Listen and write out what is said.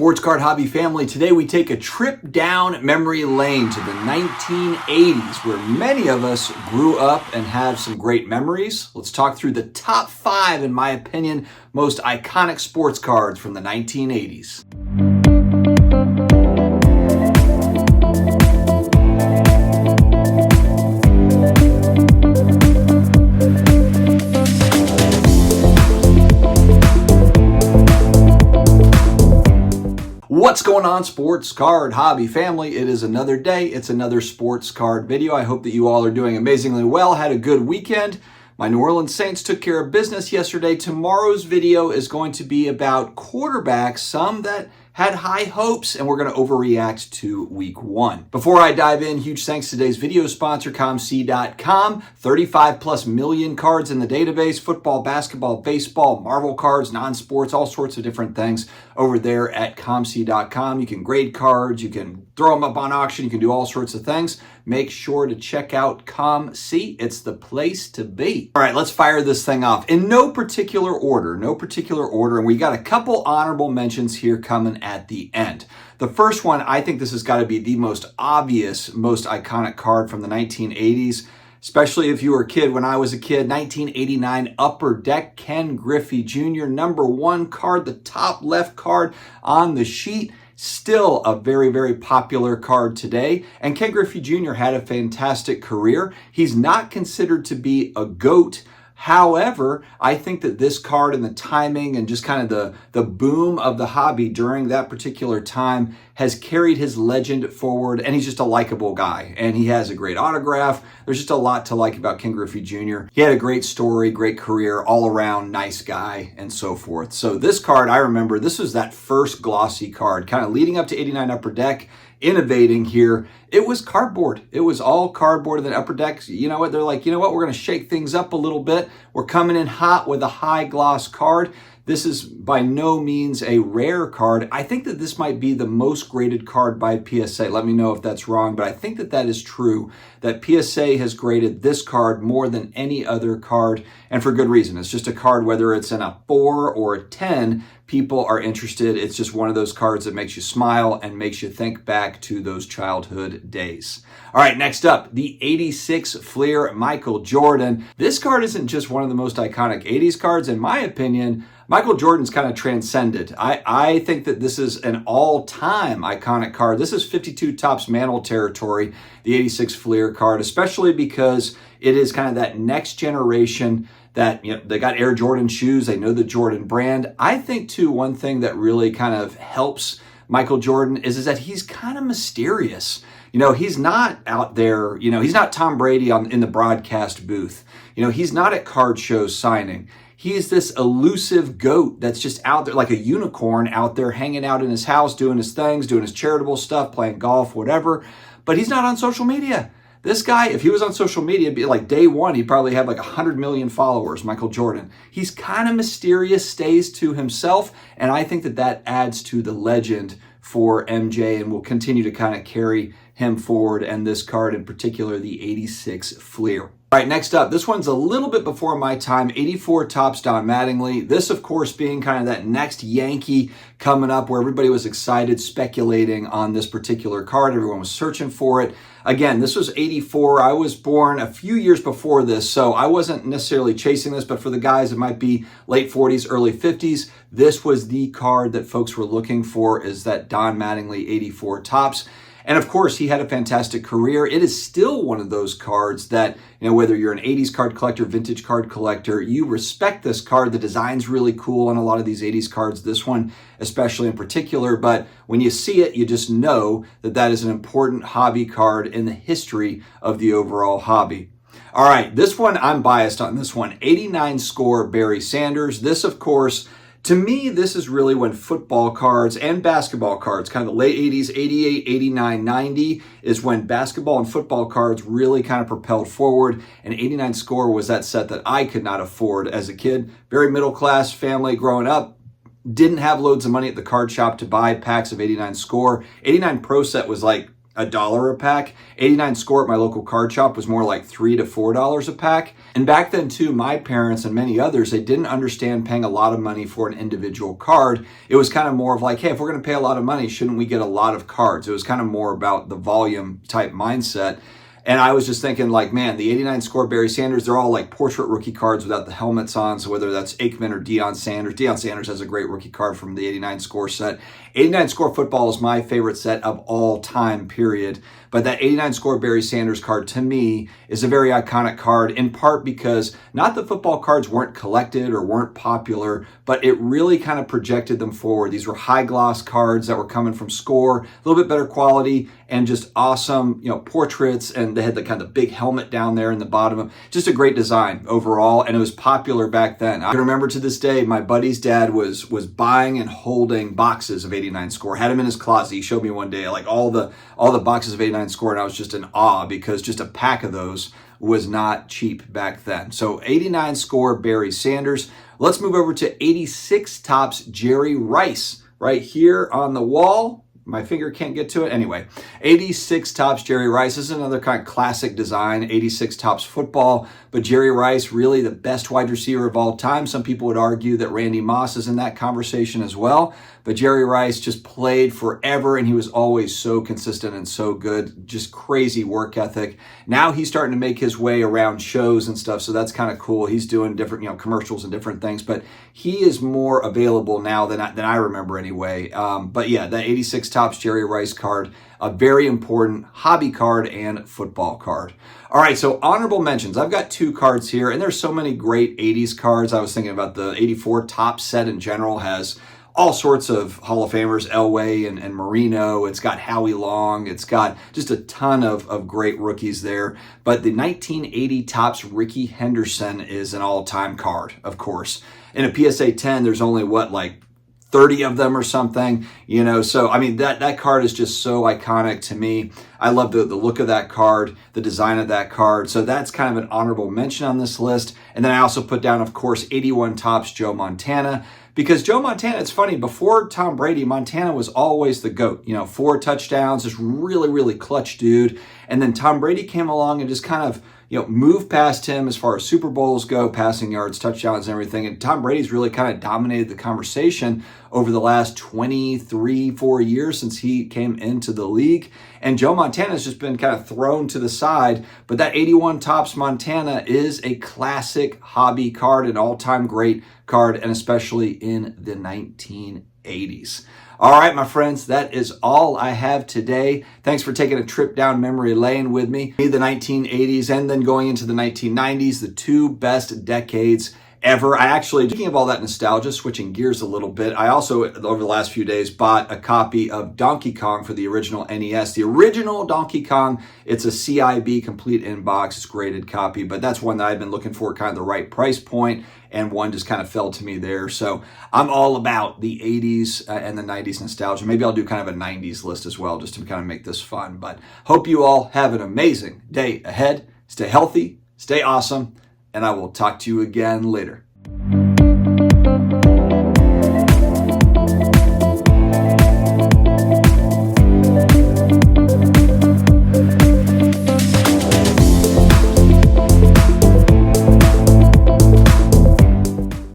Sports card hobby family, today we take a trip down memory lane to the 1980s, where many of us grew up and have some great memories. Let's talk through the top 5, in my opinion, most iconic sports cards from the 1980s. What's going on, sports card hobby family? It is another day. It's another sports card video. I hope that you all are doing amazingly well. Had a good weekend. My New Orleans Saints took care of business yesterday. Tomorrow's video is going to be about quarterbacks, some that had high hopes, and we're going to overreact to week 1. Before I dive in, huge thanks to today's video sponsor, COMC.com. 35 plus million cards in the database, football, basketball, baseball, Marvel cards, non-sports, all sorts of different things over there at COMC.com. You can grade cards, you can throw them up on auction, you can do all sorts of things. Make sure to check out COMC. It's the place to be. All right, let's fire this thing off. In no particular order, and we got a couple honorable mentions here coming at the end. The first one, I think this has got to be the most obvious, most iconic card from the 1980s, especially if you were a kid. When I was a kid, 1989 Upper Deck, Ken Griffey Jr., #1 card, the top left card on the sheet. Still a very, very popular card today. And Ken Griffey Jr. had a fantastic career. He's not considered to be a GOAT. However, I think that this card and the timing and just kind of the boom of the hobby during that particular time has carried his legend forward, and he's just a likable guy, and he has a great autograph. There's just a lot to like about Ken Griffey Jr. He had a great story, great career, all around nice guy, and so forth. So this card, I remember, this was that first glossy card, kind of leading up to 89 Upper Deck. Innovating here, it was cardboard. It was all cardboard in the Upper Decks. You know what? They're like, you know what? We're going to shake things up a little bit. We're coming in hot with a high gloss card. This is by no means a rare card. I think that this might be the most graded card by PSA. Let me know if that's wrong, but I think that that is true, that PSA has graded this card more than any other card, and for good reason. It's just a card, whether it's in a 4 or a 10, people are interested. It's just one of those cards that makes you smile and makes you think back to those childhood days. All right, next up, the 86 Fleer Michael Jordan. This card isn't just one of the most iconic 80s cards. In my opinion, Michael Jordan's kind of transcended. I think that this is an all-time iconic card. This is 52 Topps Mantle territory, the 86 Fleer card, especially because it is kind of that next generation that, you know, they got Air Jordan shoes. They know the Jordan brand. I think, too, one thing that really kind of helps Michael Jordan is that he's kind of mysterious. You know, he's not out there, you know, he's not Tom Brady in the broadcast booth. You know, he's not at card shows signing. He's this elusive GOAT that's just out there like a unicorn out there hanging out in his house, doing his things, doing his charitable stuff, playing golf, whatever. But he's not on social media. This guy, if he was on social media, it'd be like day one, he'd probably have like 100 million followers, Michael Jordan. He's kind of mysterious, stays to himself, and I think that that adds to the legend for MJ and will continue to kind of carry him forward, and this card in particular, the 86 Fleer. All right, next up, this one's a little bit before my time, 84 Topps Don Mattingly. This, of course, being kind of that next Yankee coming up where everybody was excited, speculating on this particular card. Everyone was searching for it. Again, this was 84. I was born a few years before this, so I wasn't necessarily chasing this, but for the guys, it might be late 40s, early 50s. This was the card that folks were looking for, is that Don Mattingly 84 Topps. And of course, he had a fantastic career. It is still one of those cards that, you know, whether you're an 80s card collector, vintage card collector, you respect this card. The design's really cool on a lot of these 80s cards, this one especially in particular. But when you see it, you just know that that is an important hobby card in the history of the overall hobby. All right, this one, I'm biased on this one. 89 score Barry Sanders. This, of course, to me, this is really when football cards and basketball cards, kind of the late 80s, 88, 89, 90, is when basketball and football cards really kind of propelled forward. And 89 score was that set that I could not afford as a kid. Very middle class family growing up. Didn't have loads of money at the card shop to buy packs of 89 score. 89 Pro set was like $1 a pack. 89 score at my local card shop was more like $3 to $4 a pack. And back then too, my parents and many others, they didn't understand paying a lot of money for an individual card. It was kind of more of like, hey, if we're going to pay a lot of money, shouldn't we get a lot of cards? It was kind of more about the volume type mindset. And I was just thinking like, man, the 89 score Barry Sanders, they're all like portrait rookie cards without the helmets on. So whether that's Aikman or Deion Sanders, Deion Sanders has a great rookie card from the 89 score set. 89 score football is my favorite set of all time, period. But that 89 score Barry Sanders card to me is a very iconic card, in part because not that football cards weren't collected or weren't popular, but it really kind of projected them forward. These were high gloss cards that were coming from Score, a little bit better quality and just awesome, portraits. And they had the kind of big helmet down there in the bottom. Just a great design overall. And it was popular back then. I can remember to this day, my buddy's dad was buying and holding boxes of 89 score, had them in his closet. He showed me one day, like all the boxes of 89 score. And I was just in awe because just a pack of those was not cheap back then. So 89 score Barry Sanders. Let's move over to 86 Topps Jerry Rice right here on the wall. My finger can't get to it. Anyway, 86 Topps Jerry Rice. This is another kind of classic design, 86 Topps football. But Jerry Rice, really the best wide receiver of all time. Some people would argue that Randy Moss is in that conversation as well. But Jerry Rice just played forever, and he was always so consistent and so good. Just crazy work ethic. Now he's starting to make his way around shows and stuff, so that's kind of cool. He's doing different, commercials and different things, but he is more available now than I remember anyway. But yeah, that 86 Topps Jerry Rice card, a very important hobby card and football card. All right, so honorable mentions. I've got two cards here, and there's so many great 80s cards. I was thinking about the 84 Topps set in general has all sorts of Hall of Famers, Elway and Marino. It's got Howie Long. It's got just a ton of great rookies there. But the 1980 Topps Rickey Henderson is an all-time card, of course. In a PSA 10, there's only, like 30 of them or something, So, I mean, that card is just so iconic to me. I love the look of that card, the design of that card. So that's kind of an honorable mention on this list. And then I also put down, of course, 81 Topps Joe Montana. Because Joe Montana, it's funny, before Tom Brady, Montana was always the GOAT. 4 touchdowns, this really, really clutch dude. And then Tom Brady came along and just kind of, moved past him as far as Super Bowls go, passing yards, touchdowns, and everything. And Tom Brady's really kind of dominated the conversation over the last 23-4 years since he came into the league. And Joe Montana's just been kind of thrown to the side. But that 81 Topps Montana is a classic hobby card, an all-time great card, and especially in the 1980s. All right, my friends, that is all I have today. Thanks for taking a trip down memory lane with me. The 1980s and then going into the 1990s, the two best decades ever. I actually, speaking of all that nostalgia, switching gears a little bit, I also, over the last few days, bought a copy of Donkey Kong for the original NES. The original Donkey Kong, it's a CIB complete inbox, it's a graded copy, but that's one that I've been looking for, kind of the right price point, and one just kind of fell to me there. So I'm all about the 80s and the 90s nostalgia. Maybe I'll do kind of a 90s list as well, just to kind of make this fun. But hope you all have an amazing day ahead. Stay healthy, stay awesome, and I will talk to you again later.